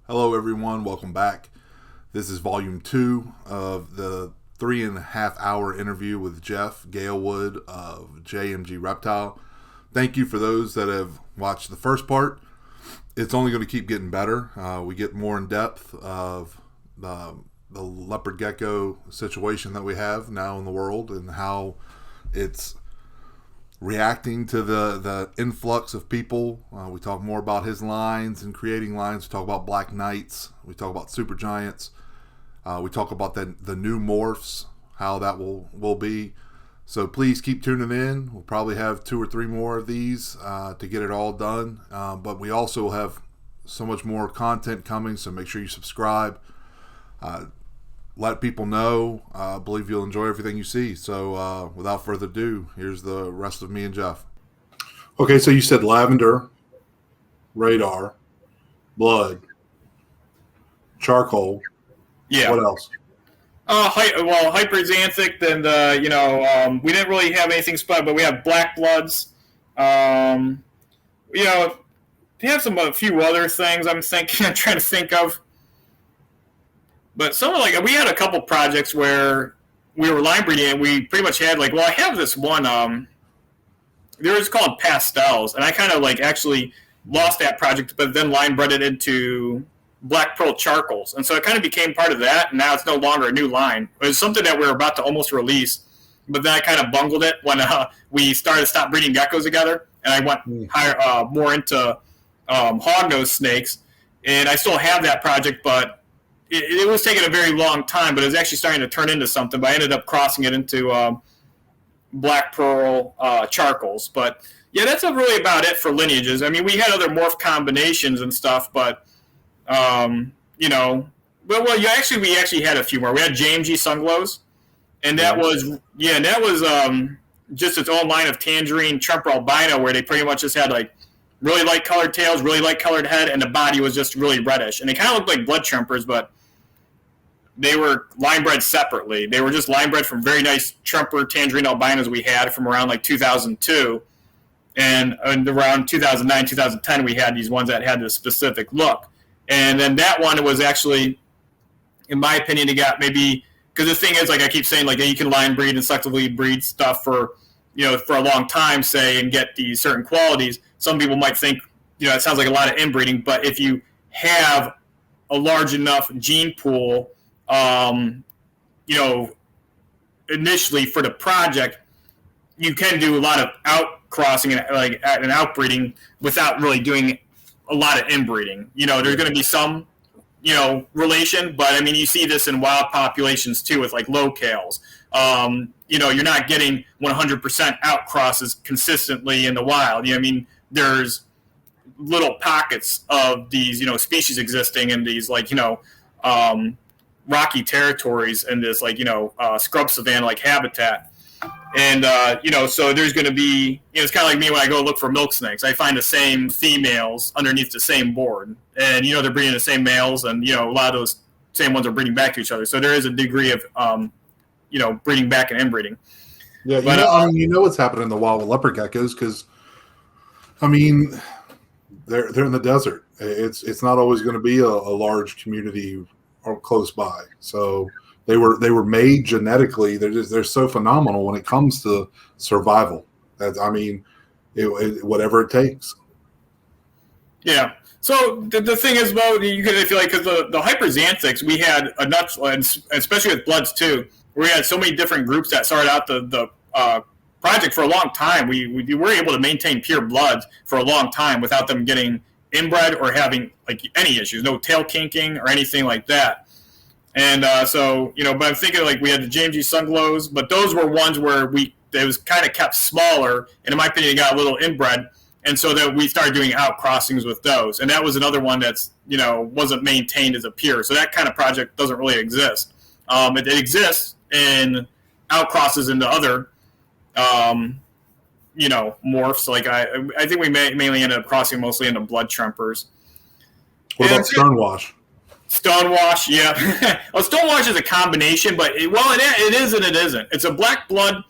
Hello, everyone. Welcome back. This is Volume 2 of the 3.5 hour interview with Jeff Galewood of JMG Reptile. Thank you for those that have watched the first part. It's only going to keep getting better. We get more in depth of the leopard gecko situation that we have now in the world and how it's reacting to the influx of people. We talk more about his lines and creating lines. We talk about black knights. We talk about super giants. We talk about the new morphs, how that will be. So please keep tuning in. We'll probably have 2 or 3 more of these to get it all done. But we also have so much more content coming, so make sure you subscribe. Let people know. I believe you'll enjoy everything you see. So without further ado, here's the rest of me and Jeff. Okay, so you said lavender, radar, blood, charcoal. Yeah. What else? Hyperxanthic, and we didn't really have anything spud, but we have black bloods. We have a few other things I'm trying to think of. But we had a couple projects where we were line breeding, and we pretty much had I have this one. They were just called pastels, and I kind of actually lost that project, but then line bred it into black pearl charcoals, and so it kind of became part of that. And now it's no longer a new line. It was something that we were about to almost release, but then I kind of bungled it when we stop breeding geckos together, and I went more into hognose snakes, and I still have that project, but it was taking a very long time, but it was actually starting to turn into something. But I ended up crossing it into black pearl charcoals. But yeah, that's really about it for lineages. I mean, we had other morph combinations and stuff, but we actually had a few more. We had JMG Sunglows, and that was just its own line of tangerine Tremper albino, where they pretty much just had really light colored tails, really light colored head, and the body was just really reddish. And they kind of looked like blood Trempers, but they were line bred separately. They were just line bred from very nice Tremper tangerine albinos we had from around 2002. And around 2009, 2010, we had these ones that had this specific look. And then that one was actually, in my opinion, it got maybe, because the thing is, I keep saying, you can line breed and selectively breed stuff for a long time, say, and get these certain qualities. Some people might think, it sounds like a lot of inbreeding, but if you have a large enough gene pool, initially for the project, you can do a lot of outcrossing and outbreeding without really doing a lot of inbreeding. There's going to be some, relation, but I mean, you see this in wild populations too with locales. You're not getting 100% outcrosses consistently in the wild. There's little pockets of these, species existing in these, rocky territories and this, scrub savanna-like habitat. And, so there's going to be, it's kind of like me when I go look for milk snakes. I find the same females underneath the same board. And, they're breeding the same males, and, a lot of those same ones are breeding back to each other. So there is a degree of, breeding back and inbreeding. Yeah, what's happening in the wild with leopard geckos, because, they're in the desert. It's not always going to be a large community or close by. So they were made genetically. They're so phenomenal when it comes to survival. Whatever it takes. Yeah. So the thing is, though, you could feel because the hyperxanthics, we had a nuts, especially with bloods too, where we had so many different groups that started out the project for a long time. We were able to maintain pure bloods for a long time without them getting inbred or having any issues, no tail kinking or anything like that. And but I'm thinking we had the JMG Sunglows, but those were ones where it was kind of kept smaller, and in my opinion, it got a little inbred. And so that we started doing out crossings with those. And that was another one that's, wasn't maintained as a pure. So that kind of project doesn't really exist. It exists in out crosses into other, morphs. I think we mainly ended up crossing mostly into blood Trempers. What about Stonewash? Stonewash, yeah. Well, Stonewash is a combination, but it is and it isn't. It's a black blood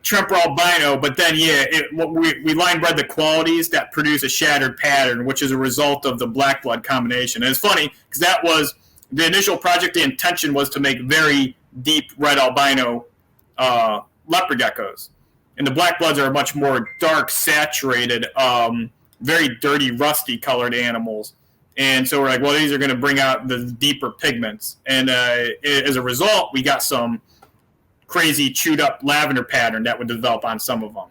Tremper albino, but then we line bred the qualities that produce a shattered pattern, which is a result of the black blood combination. And it's funny because that was the initial project. The intention was to make very deep red albino leopard geckos, and the black bloods are much more dark, saturated, very dirty, rusty colored animals. And so we're like, well, these are going to bring out the deeper pigments, and as a result, we got some crazy chewed up lavender pattern that would develop on some of them.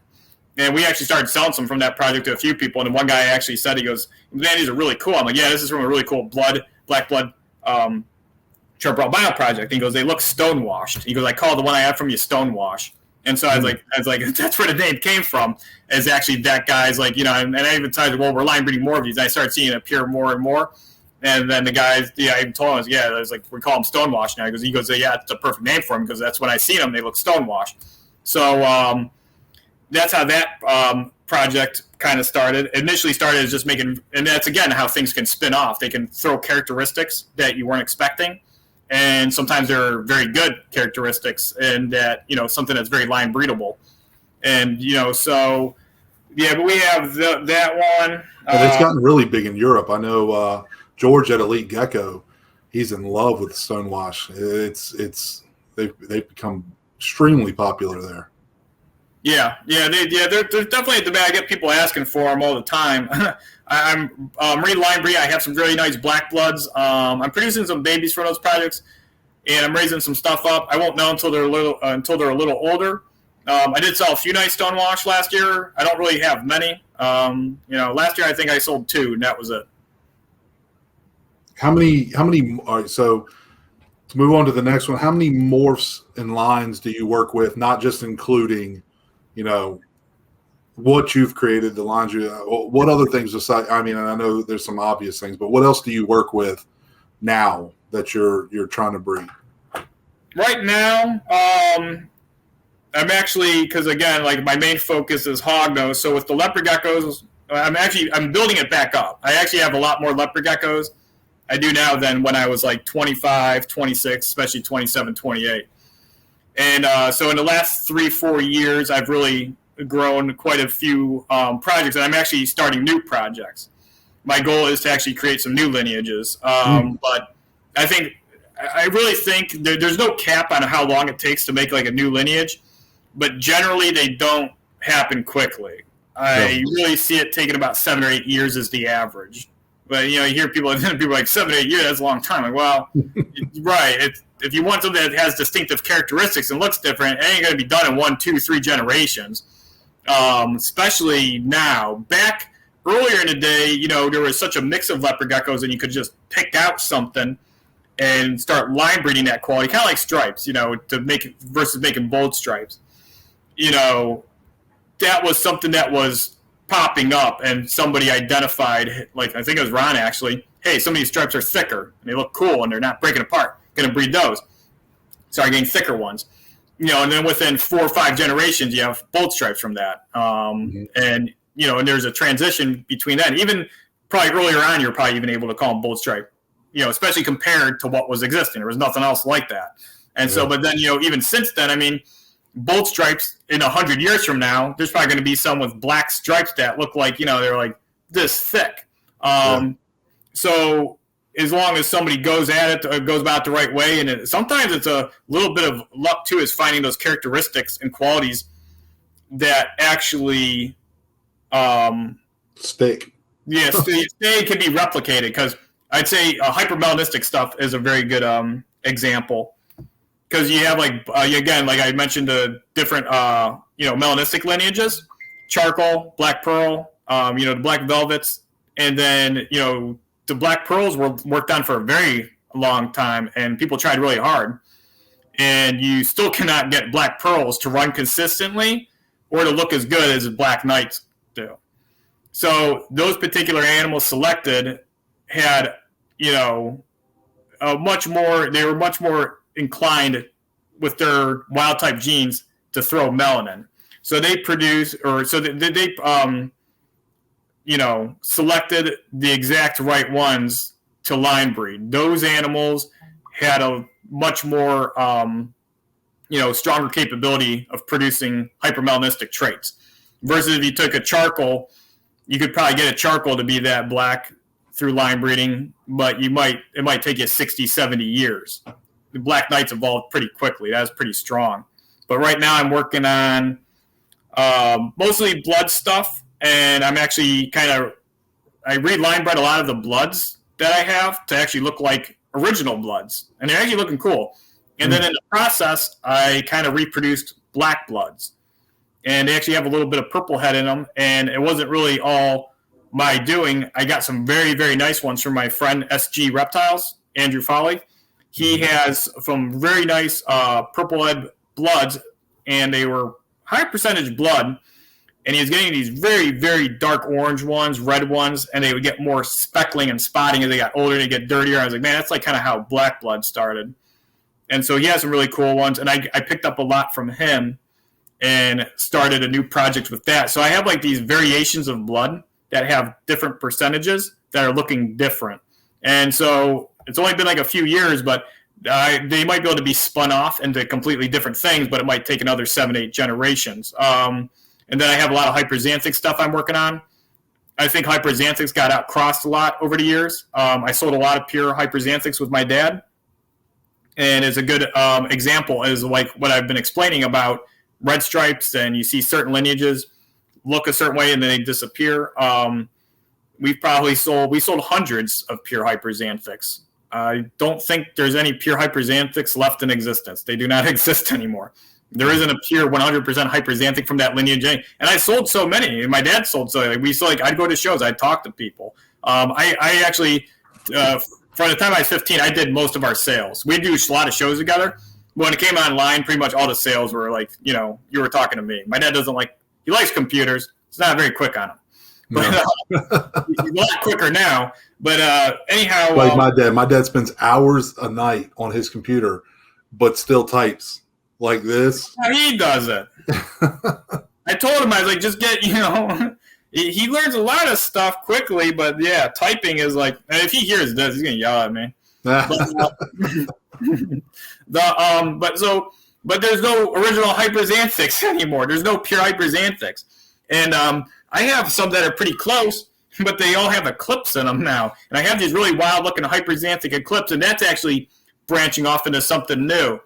And we actually started selling some from that project to a few people. And one guy actually said, he goes, man, these are really cool. I'm like, yeah, this is from a really cool black blood Tremper albino project. And he goes, they look stonewashed. He goes, I call the one I have from you stonewash. And so I was like, that's where the name came from. Is actually that guy's like, you know, and I even said, well, we're line breeding more of these. And I started seeing it appear more and more. And then the guys, I even told him, I was like, we call them stonewash now. He goes, yeah, it's a perfect name for them because that's when I see them, they look stonewashed. So that's how that project kind of started. Initially started as just making, and that's again how things can spin off. They can throw characteristics that you weren't expecting, and sometimes they're very good characteristics, and that, you know, something that's very line breedable. And, you know, so yeah, but we have that one. And it's gotten really big in Europe. I know George at Elite Gecko, he's in love with stonewash. They've become extremely popular there. They're definitely at the back. I get people asking for them all the time. I'm marine line breeding. I have some really nice black bloods. I'm producing some babies for those projects, and I'm raising some stuff up. I won't know until they're a little older. I did sell a few nice stonewash last year. I don't really have many. You know, last year I think I sold 2, and that was it. How many? All right, so to move on to the next one, how many morphs and lines do you work with? Not just including, you know, what you've created, the lines you. What other things aside? I mean, I know there's some obvious things, but what else do you work with now that you're trying to breed? Right now, I'm actually, because again, like my main focus is hognose. So with the leopard geckos, I'm building it back up. I actually have a lot more leopard geckos I do now than when I was like 25, 26, especially 27, 28. And so in the last 3-4 years, I've really grown quite a few projects, and I'm actually starting new projects. My goal is to actually create some new lineages. But I really think there's no cap on how long it takes to make like a new lineage, but generally they don't happen quickly. I really see it taking about 7 or 8 years as the average. But, you know, you hear people like 7 or 8 years, that's a long time. Like, well, right. If you want something that has distinctive characteristics and looks different, it ain't going to be done in 1, 2, 3 generations. Especially now. Back earlier in the day, you know, there was such a mix of leopard geckos, and you could just pick out something and start line breeding that quality, kind of like stripes, you know, to make it versus making bold stripes. You know, that was something that was popping up, and somebody identified, like I think it was Ron actually, hey, some of these stripes are thicker and they look cool and they're not breaking apart. Going to breed those. Start getting thicker ones. You know, and then within 4 or 5 generations, you have bold stripes from that. And, you know, and there's a transition between that. Even probably earlier on, you're probably even able to call them bold stripe, you know, especially compared to what was existing. There was nothing else like that. And so, but then, you know, even since then, I mean, bold stripes in 100 years from now, there's probably going to be some with black stripes that look like, you know, they're like this thick. So as long as somebody goes at it, goes about it the right way, and sometimes it's a little bit of luck too, is finding those characteristics and qualities that actually stick. Yeah, stay can be replicated, because I'd say hypermelanistic stuff is a very good example. Because you have, like, again, like I mentioned, the different, you know, melanistic lineages, charcoal, black pearl, you know, the black velvets, and then, you know, the black pearls were worked on for a very long time, and people tried really hard. And you still cannot get black pearls to run consistently or to look as good as black knights do. So those particular animals selected had, you know, they were much more inclined with their wild type genes to throw melanin. So they you know, selected the exact right ones to line breed. Those animals had a much more, you stronger capability of producing hypermelanistic traits. Versus if you took a charcoal, you could probably get a charcoal to be that black through line breeding, but it might take you 60, 70 years. The Black Knights evolved pretty quickly. That's pretty strong. But right now I'm working on mostly blood stuff, and I'm actually I re-line bred a lot of the bloods that I have to actually look like original bloods, and they're actually looking cool. And then in the process, I kind of reproduced black bloods, and they actually have a little bit of purple head in them, and it wasn't really all my doing. I got some very, very nice ones from my friend SG Reptiles, Andrew Foley. He has some very nice purple head bloods, and they were high percentage blood, and he was getting these very, very dark orange ones, red ones, and they would get more speckling and spotting as they got older and they get dirtier. I was like, man, that's like kind of how black blood started. And so he has some really cool ones, and I picked up a lot from him and started a new project with that. So I have like these variations of blood that have different percentages that are looking different. And so it's only been like a few years, but they might be able to be spun off into completely different things, but it might take another 7-8 generations. And then I have a lot of hyperxanthic stuff I'm working on. I think hyperxanthics got outcrossed a lot over the years. I sold a lot of pure hyperxanthics with my dad. And as a good example is like what I've been explaining about red stripes, and you see certain lineages look a certain way and then they disappear. We sold hundreds of pure hyperxanthics. I don't think there's any pure hyperxanthics left in existence. They do not exist anymore. There isn't a pure 100% hyperxanthic from that lineage. And I sold so many. My dad sold so many. I'd go to shows. I'd talk to people. I actually, from the time I was 15, I did most of our sales. We do a lot of shows together. When it came online, pretty much all the sales were like, you were talking to me. My dad he likes computers. It's not very quick on him. But he's a lot quicker now. But anyhow. Like my dad spends hours a night on his computer, but still types like this. He does it. I told him, I was like, just get, he learns a lot of stuff quickly, but yeah, typing is like, and if he hears this, he's going to yell at me. But there's no original hyperxanthics anymore. There's no pure hyperxanthics. And I have some that are pretty close, but they all have eclipse in them now. And I have these really wild-looking hyperxanthic eclipse, and that's actually branching off into something new.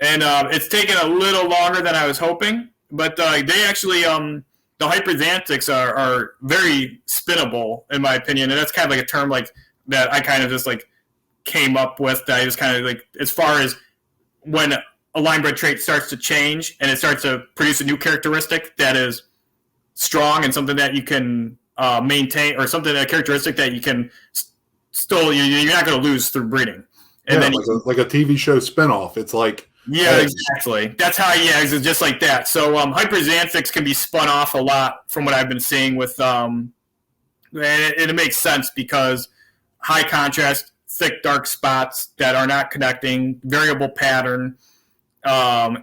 And it's taken a little longer than I was hoping, but they actually, the hyperxanthics are very spinnable, in my opinion. And that's kind of like a term like that I kind of just like came up with, that I just kind of like, as far as when a line bred trait starts to change and it starts to produce a new characteristic that is strong and something that you can maintain, or something, a characteristic that you can still, you're not going to lose through breeding. And then like a TV show spinoff. It's like, yeah, exactly. That's how, it's just like that. So hyperxanthics can be spun off a lot from what I've been seeing with, and it makes sense because high contrast, thick dark spots that are not connecting, variable pattern,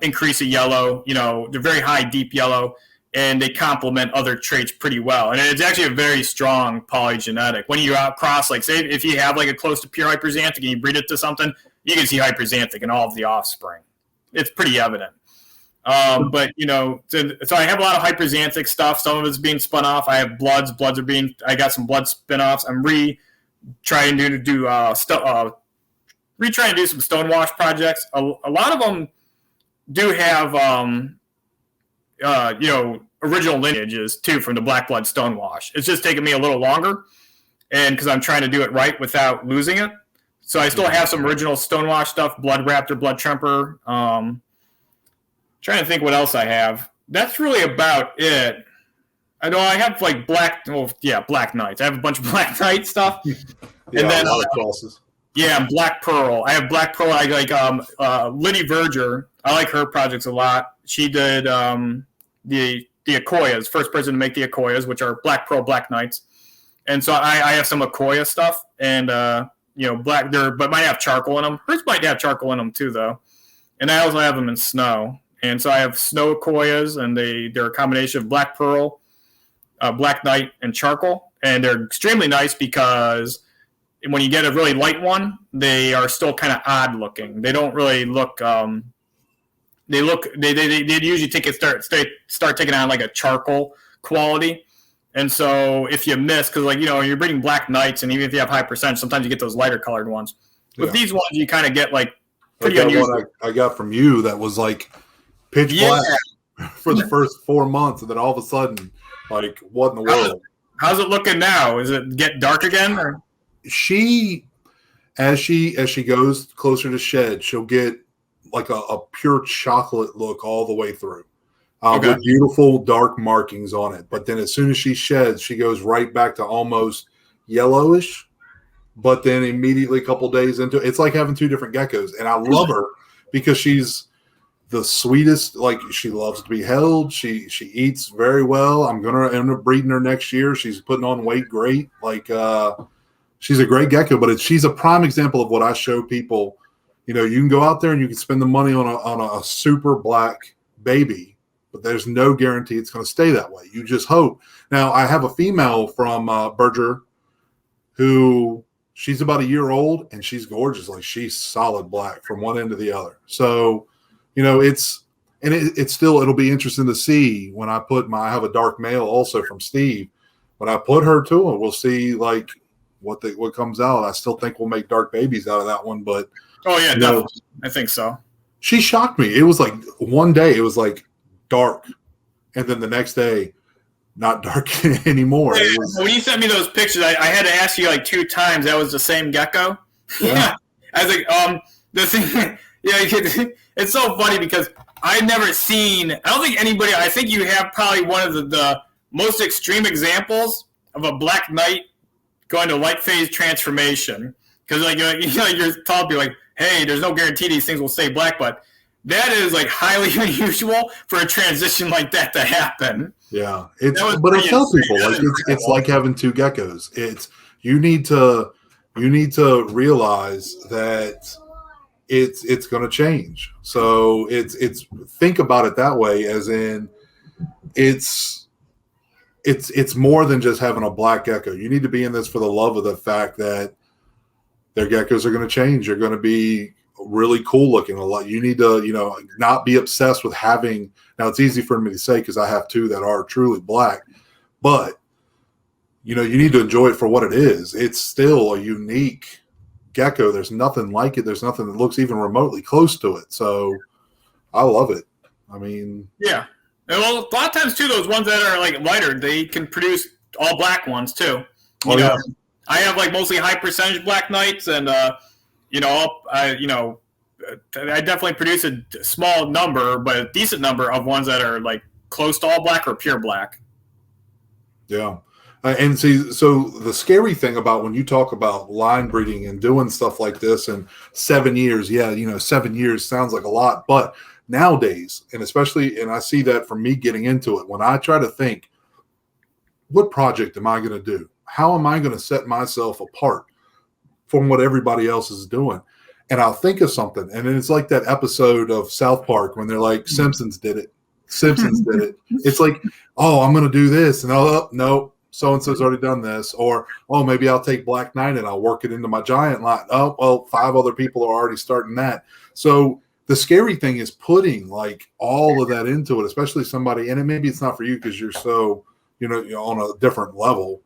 increase of yellow, they're very high, deep yellow, and they complement other traits pretty well. And it's actually a very strong polygenetic. When you outcross, like say if you have like a close to pure hyperxanthic and you breed it to something, you can see hyperxanthic in all of the offspring. It's pretty evident. But, so I have a lot of hyperxanthic stuff. Some of it's being spun off. I have bloods. I got some blood spin-offs. I'm trying to do some stonewash projects. A lot of them do have, original lineages too from the black blood stonewash. It's just taking me a little longer, and because I'm trying to do it right without losing it. So I still have some original stonewash stuff, blood raptor, blood tremper. Trying to think what else I have. That's really about it. I know I have like Black Knights. I have a bunch of Black Knight stuff. Yeah, and then a lot of crosses. Yeah, Black Pearl. I have Black Pearl. I like Liddy Verger. I like her projects a lot. She did the Akoyas, first person to make the Akoyas, which are Black Pearl Black Knights. And so I have some Akoya stuff, and black there, but might have charcoal in them. Hers might have charcoal in them too, though. And I also have them in snow. And so I have snow Akoyas, and they're a combination of Black Pearl, Black Knight, and charcoal. And they're extremely nice because when you get a really light one, they are still kind of odd looking. They don't really look they usually start taking on like a charcoal quality. And so if you miss, because like, you're breeding black knights, and even if you have high percentage, sometimes you get those lighter colored ones. With these ones, you kind of get like pretty unusual. One I got from you that was like pitch black for the first 4 months, and then all of a sudden, like, what in the world? How's it looking now? Is it get dark again? Or? As she goes closer to shed, she'll get like a pure chocolate look all the way through. With beautiful dark markings on it. But then as soon as she sheds, she goes right back to almost yellowish. But then immediately a couple days into it, it's like having two different geckos. And I love her because she's the sweetest. Like, she loves to be held. She eats very well. I'm gonna end up breeding her next year. She's putting on weight great. Like, she's a great gecko. But she's a prime example of what I show people. You can go out there and you can spend the money on a super black baby. But there's no guarantee it's going to stay that way. You just hope. Now, I have a female from Berger who she's about a year old, and she's gorgeous. Like, she's solid black from one end to the other. So, it's still, it'll be interesting to see when I I have a dark male also from Steve. When I put her to him, we'll see like what comes out. I still think we'll make dark babies out of that one. But oh yeah, definitely. I think so. She shocked me. It was like one day it was like dark, and then the next day not dark anymore. When you sent me those pictures, I had to ask you like 2 times that was the same gecko. Yeah. I was like, the thing, it's so funny because I don't think anybody, I think you have probably one of the most extreme examples of a black knight going to light phase transformation. Because like, you're telling people like, hey, there's no guarantee these things will stay black, but that is like highly unusual for a transition like that to happen. Yeah, but I tell people like it's like having two geckos. It's you need to realize that it's going to change. So it's think about it that way, as in it's more than just having a black gecko. You need to be in this for the love of the fact that their geckos are going to change. They're going to be really cool looking a lot. You need to, not be obsessed with having. Now it's easy for me to say because I have 2 that are truly black, but you need to enjoy it for what it is. It's still a unique gecko. There's nothing like it. There's nothing that looks even remotely close to it. So I love it. I mean, yeah. Well, a lot of times too, those ones that are like lighter, they can produce all black ones too. Yeah. I have like mostly high percentage black knights, and I definitely produce a small number, but a decent number of ones that are like close to all black or pure black. Yeah. And see, so the scary thing about when you talk about line breeding and doing stuff like this in 7 years, 7 years sounds like a lot, but nowadays, and I see that from me getting into it, when I try to think, what project am I going to do? How am I going to set myself apart from what everybody else is doing? And I'll think of something. And then it's like that episode of South Park when they're like, Simpsons did it. It's like, oh, I'm going to do this. And no, so-and-so's already done this. Or, oh, maybe I'll take Black Knight and I'll work it into my giant line. Oh, well, 5 other people are already starting that. So the scary thing is putting like all of that into it, especially somebody, and maybe it's not for you because you're so, you're on a different level.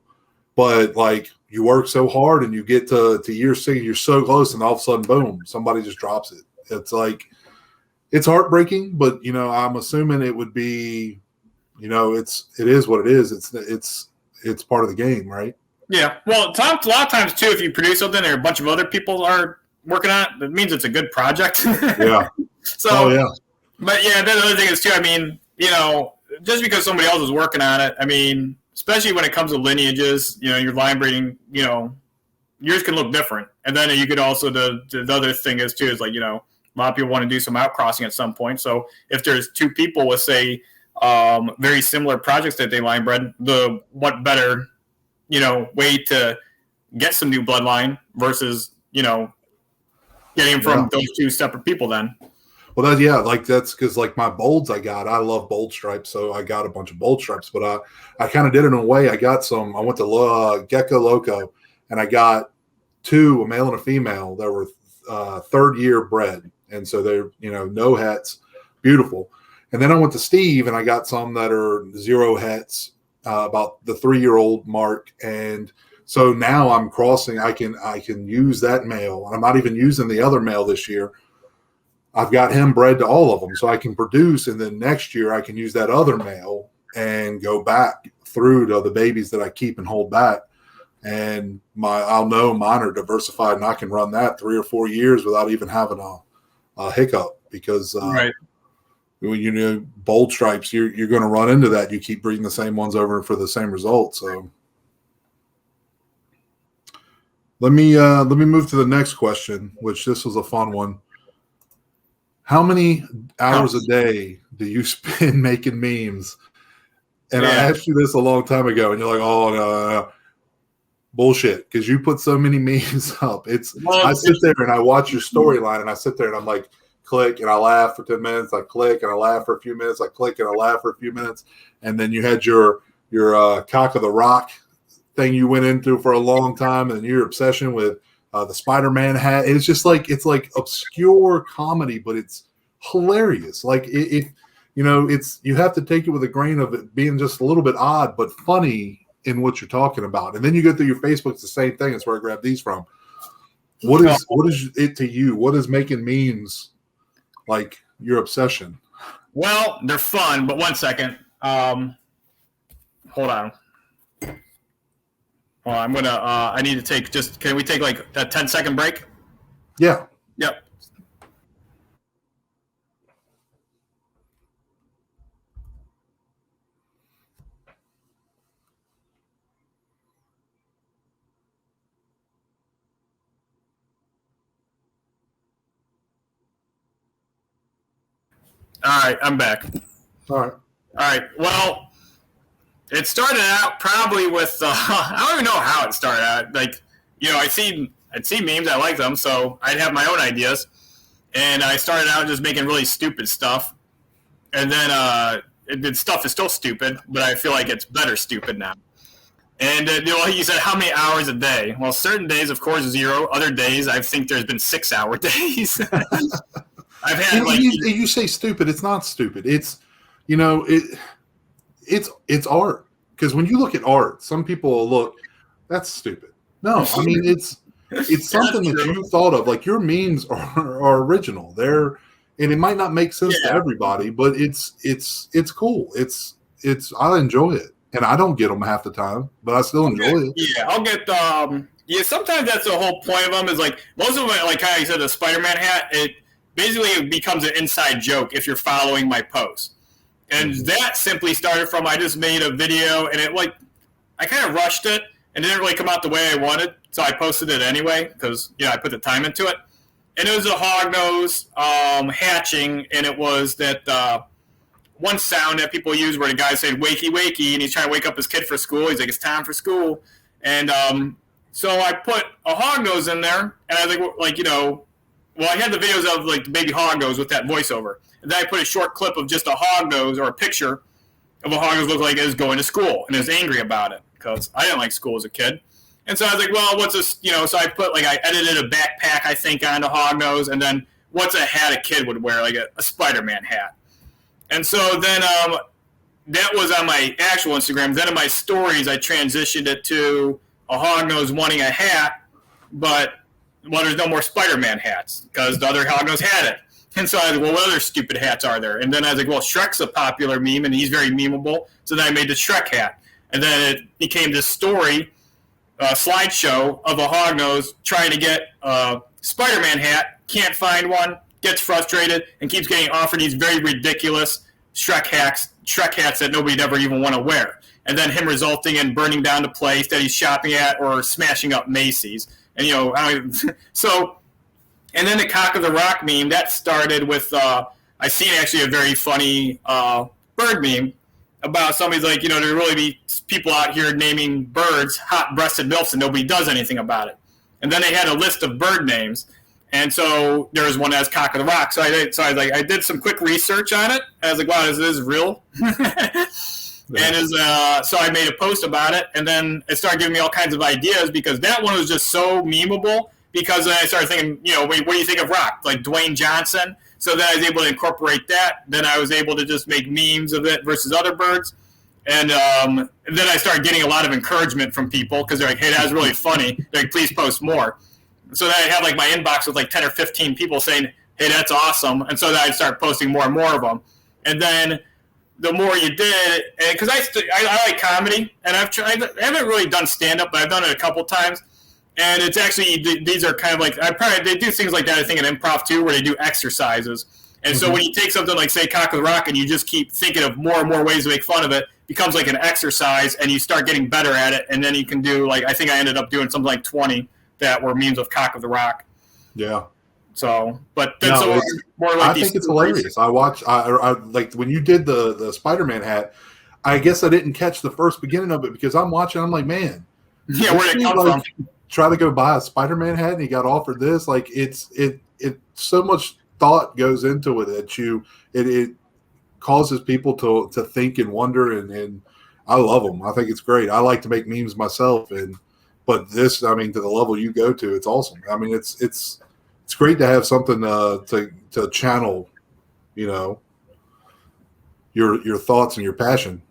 But like you work so hard and you get to year 6, you're so close, and all of a sudden, boom, somebody just drops it. It's like, it's heartbreaking, but I'm assuming it would be, it is what it is. It's part of the game, right? Yeah. Well, a lot of times too, if you produce something and a bunch of other people are working on it, that means it's a good project. Yeah. So, oh yeah. But yeah, the other thing is too, I mean, just because somebody else is working on it, I mean, especially when it comes to lineages, your line breeding, yours can look different. And then you could also, the other thing is too, is like, a lot of people want to do some outcrossing at some point. So if there's 2 people with, say, very similar projects that they line bred, what better, way to get some new bloodline versus, getting from those 2 separate people then. Well, that's because like my bolds I love bold stripes, so I got a bunch of bold stripes, but I kind of did it in a way. I went to Gecko Loco, and I got 2, a male and a female, that were 3rd year bred, and so they're no hets, beautiful. And then I went to Steve and I got some that are 0 hets, about the 3-year-old mark. And so now I'm crossing, I can use that male. I'm not even using the other male this year. I've got him bred to all of them, so I can produce, and then next year I can use that other male and go back through to the babies that I keep and hold back. And I'll know mine are diversified, and I can run that 3 or 4 years without even having a hiccup, because right. when bold stripes, you're going to run into that. You keep breeding the same ones over for the same results. So let me move to the next question, which this was a fun one. How many hours a day do you spend making memes? And I asked you this a long time ago, and you're like, oh, no. Bullshit, because you put so many memes up. I sit there and I watch your storyline, and I sit there and I'm like, click, and I laugh for 10 minutes. I click, and I laugh for a few minutes. I click, and I laugh for a few minutes. And then you had your cock of the rock thing you went into for a long time, and your obsession with the Spider-Man hat. It's just like, it's like obscure comedy, but it's hilarious. Like if you have to take it with a grain of it being just a little bit odd, but funny in what you're talking about. And then you go through your Facebook, it's the same thing. That's where I grabbed these from. What is it to you? What is making memes like your obsession? Well, they're fun, but one second. Hold on. Well, I'm gonna. I need to take just. Can we take like a 10-second break? Yeah. Yep. All right, I'm back. All right. Well, it started out probably with I don't even know how it started out. Like, I'd see memes, I like them, so I'd have my own ideas, and I started out just making really stupid stuff, and then stuff is still stupid, but I feel like it's better stupid now. And like you said, how many hours a day? Well, certain days, of course, 0. Other days, I think there's been 6-hour days. I've had you say stupid. It's not stupid. It's it's art. Because when you look at art, some people will look, that's stupid. No, I mean it's something that you thought of. Like, your memes are original. And it might not make sense to everybody, but it's cool. It's I enjoy it, and I don't get them half the time, but I still enjoy it. Yeah, I'll get sometimes that's the whole point of them, is like most of them, like how you said, the Spider-Man hat. It basically becomes an inside joke if you're following my post. And that simply started from, I just made a video, and I kind of rushed it, and it didn't really come out the way I wanted, so I posted it anyway, because, I put the time into it. And it was a hognose hatching, and it was that one sound that people use where the guy said, wakey, wakey, and he's trying to wake up his kid for school. He's like, it's time for school. And so I put a hognose in there, and I was like, well, I had the videos of like the baby hognose with that voiceover. And then I put a short clip of just a hognose, or a picture of a hognose looked like it was going to school, and I was angry about it because I didn't like school as a kid. And so I was like, well, what's this? So I put I edited a backpack, I think, on the hognose, and then what's a hat a kid would wear, like a Spider-Man hat. And so then that was on my actual Instagram. Then in my stories, I transitioned it to a hognose wanting a hat, but there's no more Spider-Man hats because the other hognose had it. And so I was like, well, what other stupid hats are there? And then I was like, well, Shrek's a popular meme, and he's very memeable. So then I made the Shrek hat. And then it became this story, slideshow of a hognose trying to get a Spider-Man hat, can't find one, gets frustrated, and keeps getting offered these very ridiculous Shrek hats that nobody'd ever even want to wear. And then him resulting in burning down the place that he's shopping at or smashing up Macy's. And, and then the cock of the rock meme, that started with, I seen actually a very funny bird meme about somebody's like, there really be people out here naming birds hot-breasted MILFs, and nobody does anything about it. And then they had a list of bird names. And so there was one that was cock of the rock. So I did some quick research on it. And I was like, wow, this is real. And so I made a post about it, and then it started giving me all kinds of ideas because that one was just so memeable. Because I started thinking, what do you think of Rock? Like Dwayne Johnson. So then I was able to incorporate that. Then I was able to just make memes of it versus other birds. And then I started getting a lot of encouragement from people because they're like, hey, that was really funny. They're like, please post more. So then I had like my inbox with like 10 or 15 people saying, hey, that's awesome. And so then I'd start posting more and more of them. And then the more you did, because I like comedy, and I haven't really done stand-up, but I've done it a couple times. And it's actually, these are kind of like, they do things like that, I think, in improv too, where they do exercises. And so when you take something like, say, Cock of the Rock, and you just keep thinking of more and more ways to make fun of it, becomes like an exercise, and you start getting better at it, and then you can do, like, I think I ended up doing something like 20 that were memes of Cock of the Rock. Yeah. So, but then more like I think it's hilarious. I like when you did the Spider-Man hat, I guess I didn't catch the first beginning of it because I'm watching, I'm like, man. Yeah, where did it come from? Try to go buy a Spider-Man hat and he got offered this. Like it so much thought goes into it that it causes people to think and wonder, and I love them. I think it's great. I like to make memes myself, but this, I mean, to the level you go to, it's awesome. I mean, it's great to have something to channel, your thoughts and your passion.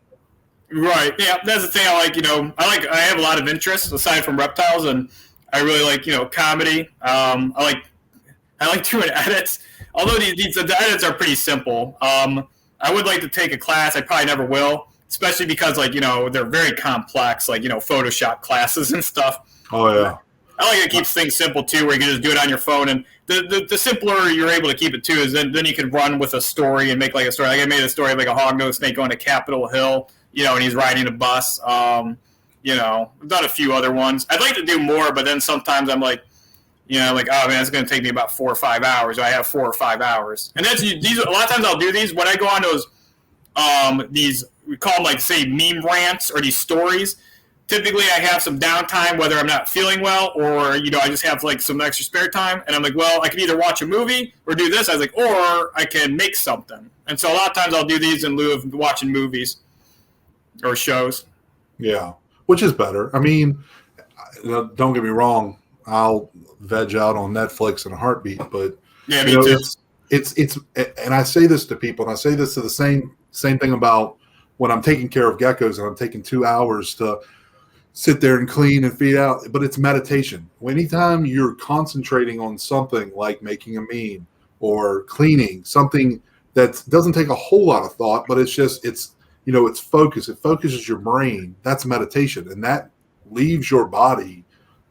Right. Yeah, that's the thing I like. I have a lot of interests aside from reptiles, and I really like comedy. I like doing edits. Although the edits are pretty simple. I would like to take a class. I probably never will, especially because they're very complex, like Photoshop classes and stuff. Oh yeah. I like to keep things simple too, where you can just do it on your phone, and the simpler you're able to keep it too is then you can run with a story and make like a story. Like I made a story of like a hognose snake going to Capitol Hill, and he's riding a bus. I've done a few other ones. I'd like to do more, but then sometimes I'm like, like, oh man, it's going to take me about 4 or 5 hours. I have 4 or 5 hours, and that's these. A lot of times I'll do these when I go on those these, we call them like, say, meme rants or these stories. Typically I have some downtime, whether I'm not feeling well or, I just have like some extra spare time. And I'm like, well, I can either watch a movie or do this. I was like, or I can make something. And so a lot of times I'll do these in lieu of watching movies or shows. Yeah, which is better. I mean, don't get me wrong. I'll veg out on Netflix in a heartbeat, but yeah, me too. It's, and I say this to people, and I say this to the same thing about when I'm taking care of geckos and I'm taking 2 hours to sit there and clean and feed out, but it's meditation. Anytime you're concentrating on something like making a meme or cleaning, something that doesn't take a whole lot of thought, but it's focus. It focuses your brain. That's meditation, and that leaves your body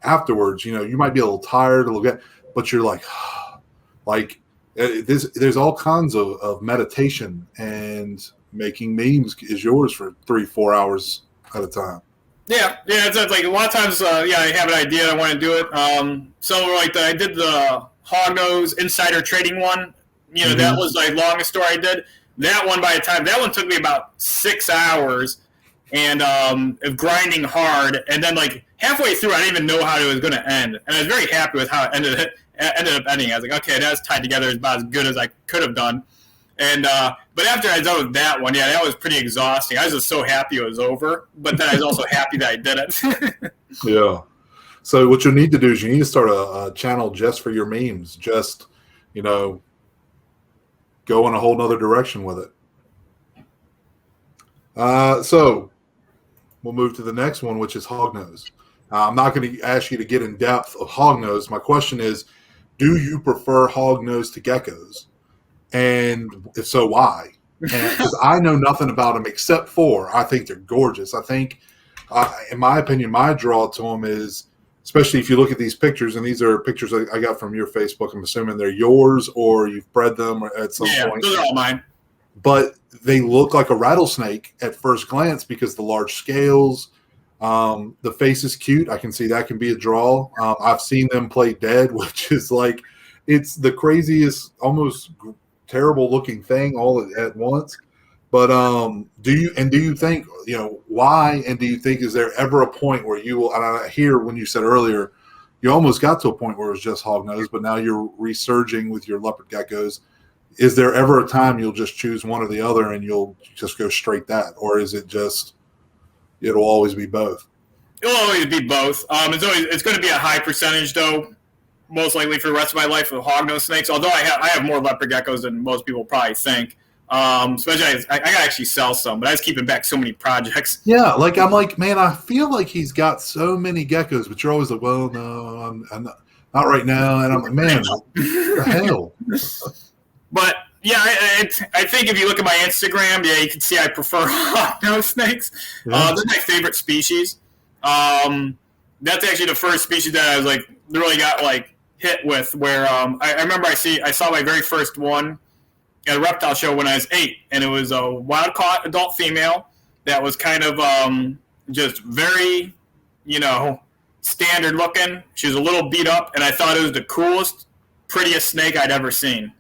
afterwards. You might be a little tired, but you're like, there's all kinds of meditation, and making memes is yours for 3-4 hours at a time. Yeah, it's like a lot of times. I have an idea. I want to do it. So like I did the hognose insider trading one. That was the longest story I did. That one, by the time that one took me about 6 hours, and of grinding hard. And then like halfway through, I didn't even know how it was going to end, and I was very happy with how it ended up ending. I was like, okay, that's tied together about as good as I could have done. And but after I was done with that one, that was pretty exhausting. I was just so happy it was over, but then I was also happy that I did it. Yeah. So what you need to do is you need to start a channel just for your memes. Just go in a whole nother direction with it. So we'll move to the next one, which is hognose. I'm not going to ask you to get in depth of hognose. My question is, do you prefer hognose to geckos? And if so, why? Because I know nothing about them except for I think they're gorgeous. I think, in my opinion, my draw to them is, especially if you look at these pictures, and these are pictures I got from your Facebook. I'm assuming they're yours or you've bred them at some point. Yeah, those are all mine. But they look like a rattlesnake at first glance because the large scales. The face is cute. I can see that can be a draw. I've seen them play dead, which is like, it's the craziest, almost terrible looking thing all at once. But do you think, why, and do you think, is there ever a point where you will, and I hear when you said earlier, you almost got to a point where it was just hognose, but now you're resurging with your leopard geckos. Is there ever a time you'll just choose one or the other and you'll just go straight that? Or is it just, it'll always be both? It'll always be both. It's going to be a high percentage though. most likely for the rest of my life with hognose snakes. Although I have more leopard geckos than most people probably think. Especially I gotta actually sell some, but I was keeping back so many projects. Yeah, like I'm like, man, I feel like he's got so many geckos, but you're always like, well, no, I'm not right now. And I'm like, man, what the hell? But yeah, I think if you look at my Instagram, yeah, you can see I prefer hognose snakes. Yeah. They're my favorite species. That's actually the first species that I was like really got like hit with. Where I remember I saw my very first one at a reptile show when I was 8, and it was a wild caught adult female that was kind of just very, standard looking. She was a little beat up, and I thought it was the coolest, prettiest snake I'd ever seen.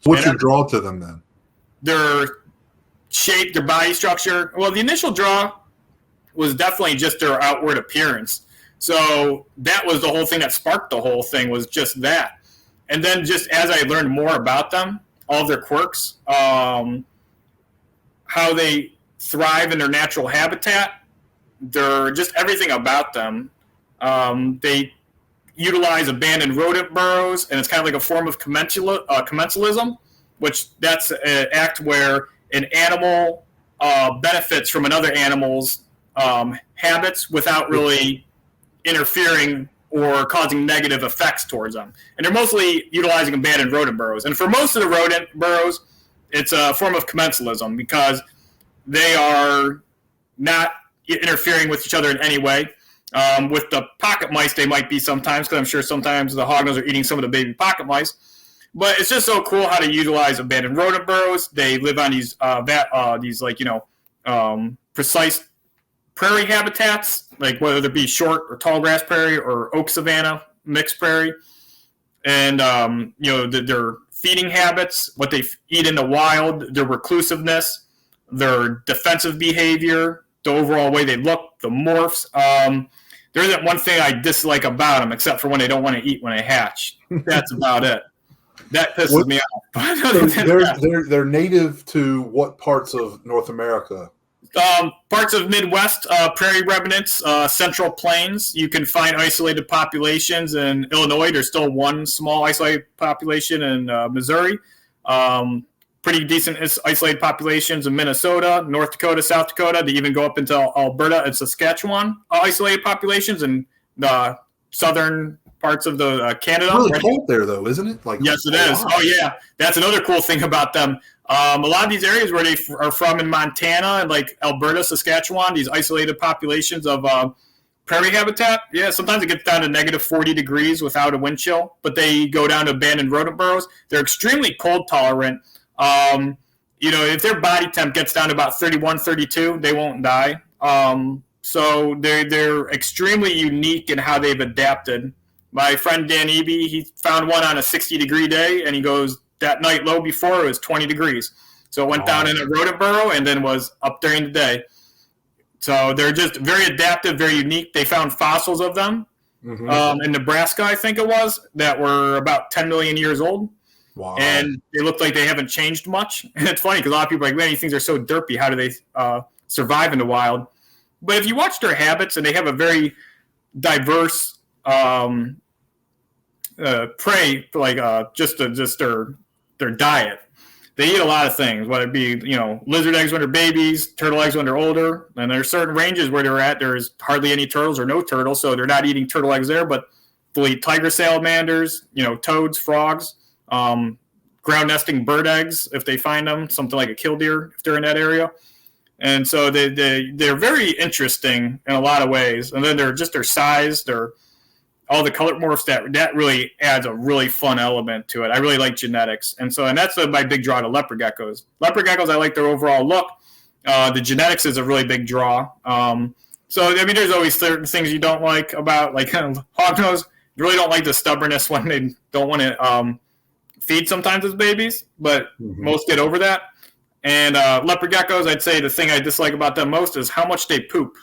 What's your draw to them then? Their shape, their body structure. Well, the initial draw was definitely just their outward appearance. So that was the whole thing that sparked the whole thing, was just that. And then just as I learned more about them, all their quirks, how they thrive in their natural habitat, they're just everything about them. They utilize abandoned rodent burrows, and it's kind of like a form of commensalism, which that's an act where an animal benefits from another animal's habits without really interfering or causing negative effects towards them. And they're mostly utilizing abandoned rodent burrows. And for most of the rodent burrows, it's a form of commensalism because they are not interfering with each other in any way. With the pocket mice, they might be sometimes, because I'm sure sometimes the hognose are eating some of the baby pocket mice. But it's just so cool how to utilize abandoned rodent burrows. They live on these precise prairie habitats, like whether it be short or tall grass prairie or oak savanna mixed prairie, and their feeding habits, what they eat in the wild, their reclusiveness, their defensive behavior, the overall way they look, the morphs. There isn't one thing I dislike about them except for when they don't want to eat when they hatch. That's about it. That pisses me off. They're native to what parts of North America? Parts of Midwest, prairie remnants, Central Plains. You can find isolated populations in Illinois. There's still one small isolated population in Missouri. Pretty decent isolated populations in Minnesota, North Dakota, South Dakota. They even go up into Alberta and Saskatchewan. Isolated populations in the southern parts of the Canada. It's really cold there, though, isn't it? Yes, it is. Oh, yeah. That's another cool thing about them. A lot of these areas where they are from in Montana and like Alberta, Saskatchewan, these isolated populations of prairie habitat, yeah, sometimes it gets down to negative 40 degrees without a wind chill, but they go down to abandoned rodent burrows. They're extremely cold tolerant. If their body temp gets down to about 31, 32, they won't die. So they're extremely unique in how they've adapted. My friend Dan Eby, he found one on a 60-degree day, and he goes, that night low before it was 20 degrees. So it went down in a rodent burrow and then was up during the day. So they're just very adaptive, very unique. They found fossils of them in Nebraska, I think it was, that were about 10 million years old. Wow. And they look like they haven't changed much. And it's funny because a lot of people are like, man, these things are so derpy. How do they survive in the wild? But if you watch their habits, and they have a very diverse prey, like just their diet. They eat a lot of things, whether it be, lizard eggs when they're babies, turtle eggs when they're older. And there's certain ranges where they're at, there's hardly any turtles or no turtles, so they're not eating turtle eggs there, but they'll eat tiger salamanders, toads, frogs, ground nesting bird eggs if they find them, something like a killdeer if they're in that area. And so they're very interesting in a lot of ways. And then they're just their size, all the color morphs, that really adds a really fun element to it. I really like genetics. And that's my big draw to leopard geckos. Leopard geckos, I like their overall look. The genetics is a really big draw. There's always certain things you don't like about, like hognose. You really don't like the stubbornness when they don't want to feed sometimes as babies, but most get over that. And leopard geckos, I'd say the thing I dislike about them most is how much they poop.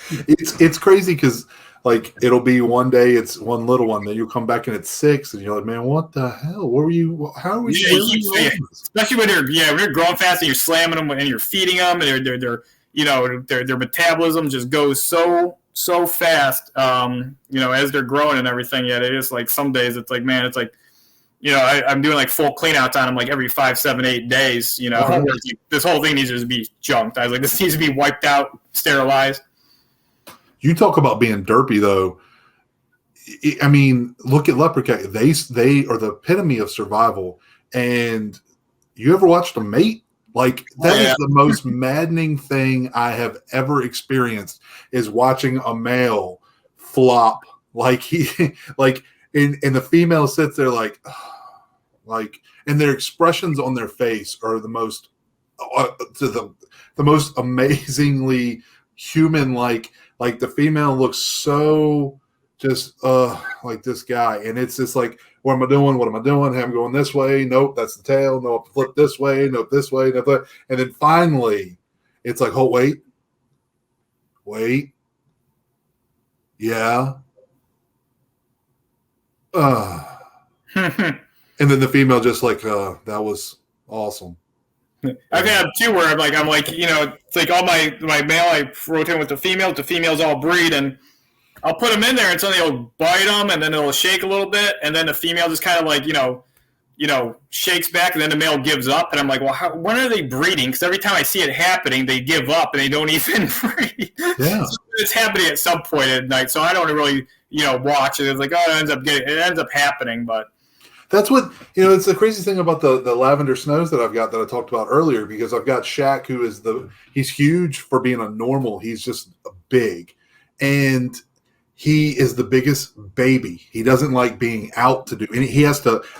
It's crazy because, like, it'll be one day it's one little one, then you'll come back and it's 6, and you're like, man, what the hell? Where were you? How are we? Especially when they're growing fast and you're slamming them and you're feeding them, and their metabolism just goes so so fast, as they're growing and everything. Yet it is like some days it's like, man, it's like, I'm doing like full clean outs on them like every 5, 7, 8 days. Like, this whole thing needs to be junked. I was like, this needs to be wiped out, sterilized. You talk about being derpy though. I mean, look at leopard cat. They are the epitome of survival. And you ever watched a mate? Like that is the most maddening thing I have ever experienced is watching a male flop and the female sits there like, and their expressions on their face are the most the most amazingly human. Like the female looks so just like this guy, and it's just like, what am I doing? What am I doing? Hey, I'm going this way. Nope, that's the tail. Nope, flip this way. Nope, this way. Nope, that. And then finally, it's like, oh, wait. Yeah. And then the female just like, that was awesome. I've had two where I'm like, it's like all my male, I rotate with the female. The females all breed, and I'll put them in there and suddenly it'll bite them, and then it'll shake a little bit, and then the female just kind of like, shakes back, and then the male gives up, and I'm like, well, when are they breeding? Because every time I see it happening, they give up and they don't even breed. Yeah, so it's happening at some point at night, so I don't really, watch it. It's like, oh, it ends up happening, but. That's what, it's the crazy thing about the lavender snows that I've got that I talked about earlier, because I've got Shaq, who is he's huge for being a normal. He's just big. And he is the biggest baby. He doesn't like being out to do any.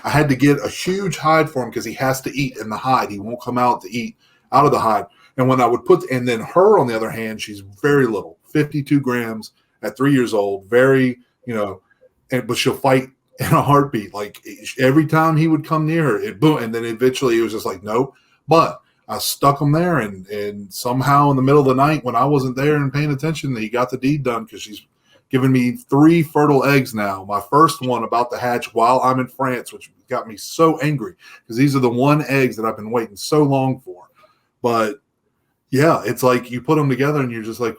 I had to get a huge hide for him because he has to eat in the hide. He won't come out to eat out of the hide. And when I would and then her, on the other hand, she's very little, 52 grams at 3 years old, very, but she'll fight in a heartbeat. Like every time he would come near her, it boom. And then eventually it was just like, nope. But I stuck him there, and somehow in the middle of the night when I wasn't there and paying attention, he got the deed done, because she's given me 3 fertile eggs now. My first one about to hatch while I'm in France, which got me so angry, because these are the 1 eggs that I've been waiting so long for. But yeah, it's like you put them together and you're just like,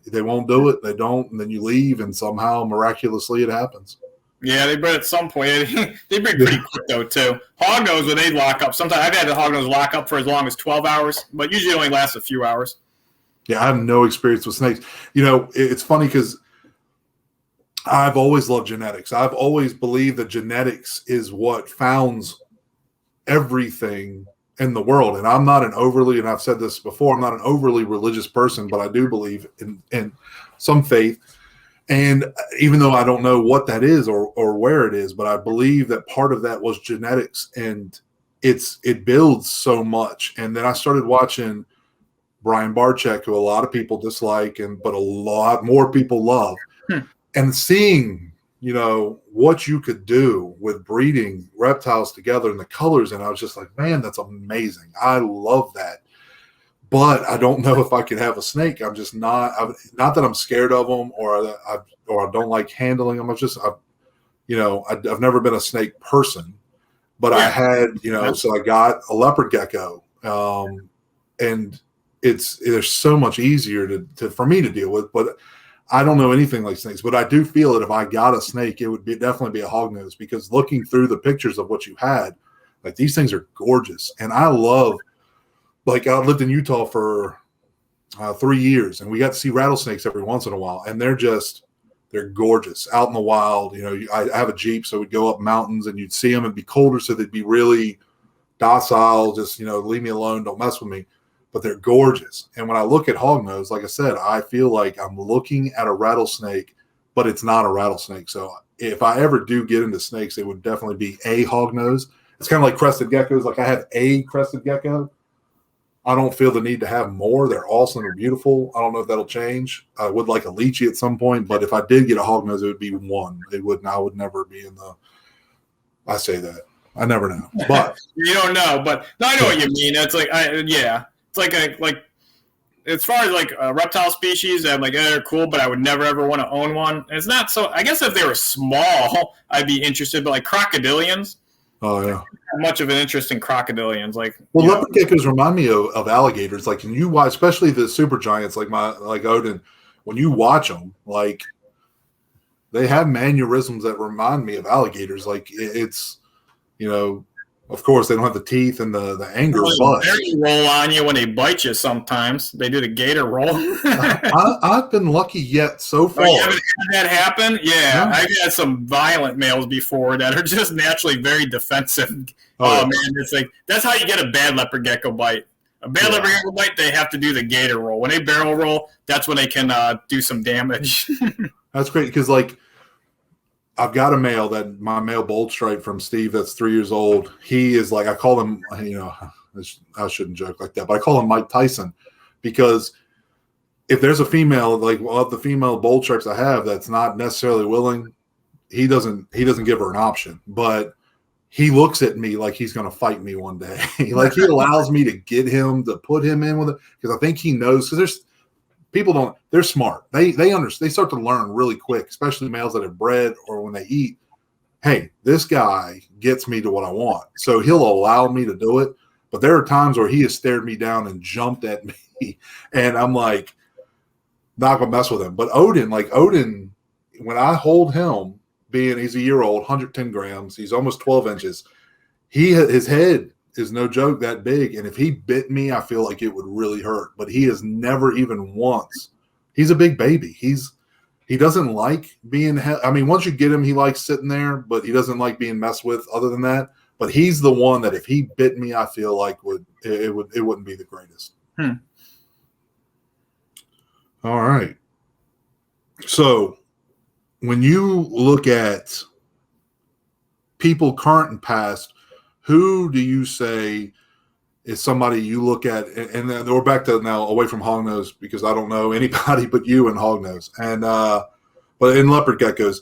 they won't do it. They don't. And then you leave, and somehow miraculously it happens. Yeah, they breed at some point. They breed pretty quick though too. Hognose, when they lock up, sometimes I've had the hognose lock up for as long as 12 hours, but usually only lasts a few hours. Yeah, I have no experience with snakes. It's funny because I've always loved genetics. I've always believed that genetics is what founds everything in the world. And I'm not and I've said this before, I'm not an overly religious person, but I do believe in some faith. And even though I don't know what that is or where it is, but I believe that part of that was genetics, and it builds so much. And then I started watching Brian Barczyk, who a lot of people dislike, but a lot more people love. And seeing, what you could do with breeding reptiles together and the colors, and I was just like, man, that's amazing. I love that. But I don't know if I could have a snake. I'm just not. Not that I'm scared of them or I don't like handling them. I've never been a snake person, but yeah. I had, so I got a leopard gecko, and they're so much easier for me to deal with. But I don't know anything like snakes. But I do feel that if I got a snake, it would definitely be a hognose, because looking through the pictures of what you had, like, these things are gorgeous, and I love. Like, I lived in Utah for 3 years, and we got to see rattlesnakes every once in a while, and they're gorgeous out in the wild. I have a Jeep, so we'd go up mountains, and you'd see them. It'd be colder, so they'd be really docile, just, leave me alone, don't mess with me. But they're gorgeous. And when I look at hognose, like I said, I feel like I'm looking at a rattlesnake, but it's not a rattlesnake. So if I ever do get into snakes, it would definitely be a hognose. It's kind of like crested geckos. Like, I have a crested gecko. I don't feel the need to have more. They're awesome. They're beautiful. I don't know if that'll change. I would like a lychee at some point, but if I did get a hognose, it would be one. I would never be in the. I say that. I never know, but you don't know. But no, I know what you mean. It's like, it's like as far as like reptile species, I'm like, they're cool, but I would never ever want to own one. And it's not so. I guess if they were small, I'd be interested. But like crocodilians. Oh yeah. Much of an interest in crocodilians, leopard geckos remind me of alligators. Like, can you watch, especially the super giants, like Odin, when you watch them, like they have mannerisms that remind me of alligators. Like it's, of course they don't have the teeth and the anger, but they roll on you when they bite you. Sometimes they do the gator roll. I've been lucky yet so far. Oh, you haven't had that happen? Yeah, I've had some violent males before that are just naturally very defensive. Man, it's like that's how you get a bad leopard gecko bite. A bad leopard gecko bite, they have to do the gator roll. When they barrel roll, that's when they can do some damage. That's great because like I've got a male my male bold stripe from Steve that's 3 years old. He is like, I call him, I shouldn't joke like that, but I call him Mike Tyson because if there's a female, like of the female bold stripes I have that's not necessarily willing, he doesn't give her an option, but he looks at me like he's going to fight me one day. Like he allows me to get him to put him in with it because I think he knows because they're smart. They understand. They start to learn really quick, especially males that have bred or when they eat. Hey, this guy gets me to what I want. So he'll allow me to do it. But there are times where he has stared me down and jumped at me. And I'm like, not going to mess with him. But Odin, when I hold him, he's a year old, 110 grams, he's almost 12 inches. His head is no joke that big, and if he bit me, I feel like it would really hurt. But he has never even once. He's a big baby. He doesn't like being. Once you get him, he likes sitting there, but he doesn't like being messed with. Other than that, but he's the one that if he bit me, I feel like it wouldn't be the greatest. All right. So when you look at people current and past, who do you say is somebody you look at? And then we're back to now away from hognose because I don't know anybody but you and hognose. And but in leopard geckos,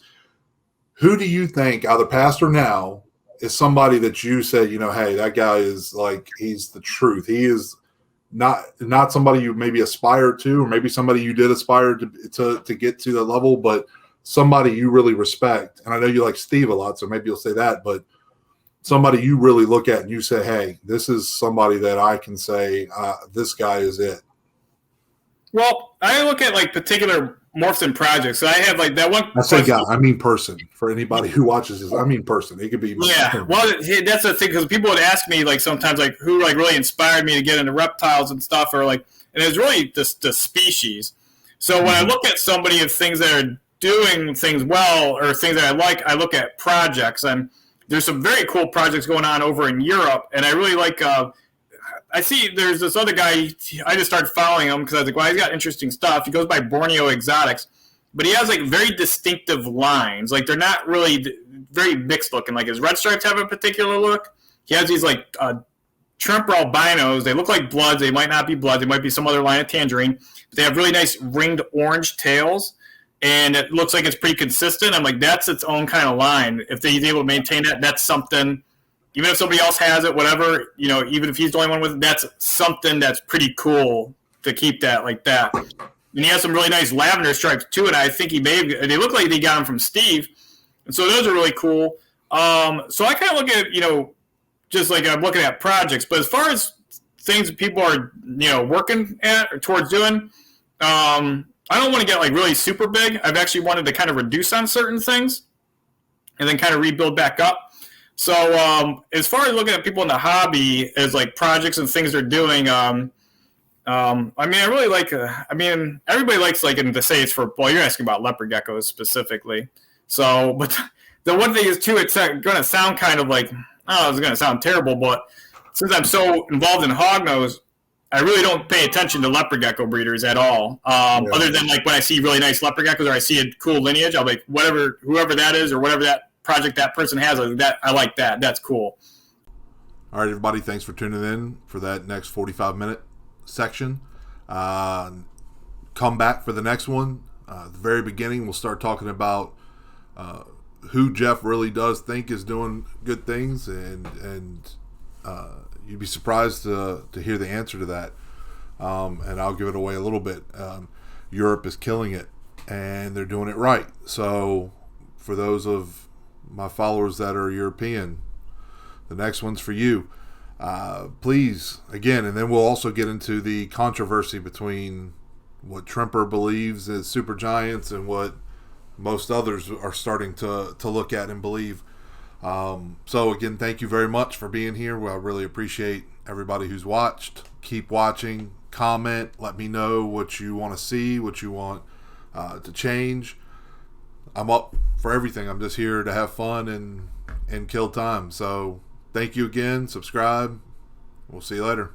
who do you think, either past or now, is somebody that you say, hey, that guy is like he's the truth. He is not somebody you maybe aspired to, or maybe somebody you did aspire to get to the level, but somebody you really respect. And I know you like Steve a lot, so maybe you'll say that, but somebody you really look at and you say, hey, this is somebody that I can say, this guy is it. Well, I look at like particular morphs and projects. So I have like that one. I say guy, I mean person. For anybody who watches this, I mean person. It could be. Yeah, well, that's the thing because people would ask me like sometimes like who like really inspired me to get into reptiles and stuff, or like, and it's really just the species. So when I look at somebody of things that are doing things well or things that I look at projects, and there's some very cool projects going on over in Europe, and I really like. I see there's this other guy. I just started following him because I was like, well, he's got interesting stuff. He goes by Borneo Exotics, but he has like very distinctive lines. Like they're not really very mixed looking. Like his red stripes have a particular look. He has these like shrimp albinos. They look like bloods. They might not be bloods. They might be some other line of tangerine. But they have really nice ringed orange tails. And it looks like it's pretty consistent. I'm like, that's its own kind of line. If he's able to maintain that, that's something. Even if somebody else has it, whatever, even if he's the only one with it, that's something that's pretty cool to keep that like that. And he has some really nice lavender stripes too. And I think they look like they got them from Steve. And so those are really cool. So I kind of look at, just like I'm looking at projects. But as far as things that people are, working at or towards doing, I don't want to get like really super big. I've actually wanted to kind of reduce on certain things and then kind of rebuild back up. So as far as looking at people in the hobby as like projects and things they're doing, I really like, everybody likes like to say it's for, well, you're asking about leopard geckos specifically. So, but the one thing is too, it's going to sound kind of like, it's going to sound terrible, but since I'm so involved in hognose, I really don't pay attention to leopard gecko breeders at all. Other than like when I see really nice leopard geckos or I see a cool lineage, I'll be like, whoever that is or whatever that project that person has, I like that. That's cool. All right, everybody, thanks for tuning in for that next 45-minute section. Come back for the next one. At the very beginning, we'll start talking about who Jeff really does think is doing good things, and you'd be surprised to hear the answer to that. And I'll give it away a little bit. Europe is killing it, and they're doing it right. So for those of my followers that are European, the next one's for you. Please, again, and then we'll also get into the controversy between what Trimper believes is supergiants and what most others are starting to look at and believe. So again, thank you very much for being here. Well, I really appreciate everybody who's watched. Keep watching, comment, let me know what you want to see, what you want to change. I'm up for everything. I'm just here to have fun and kill time. So thank you again. Subscribe. We'll see you later.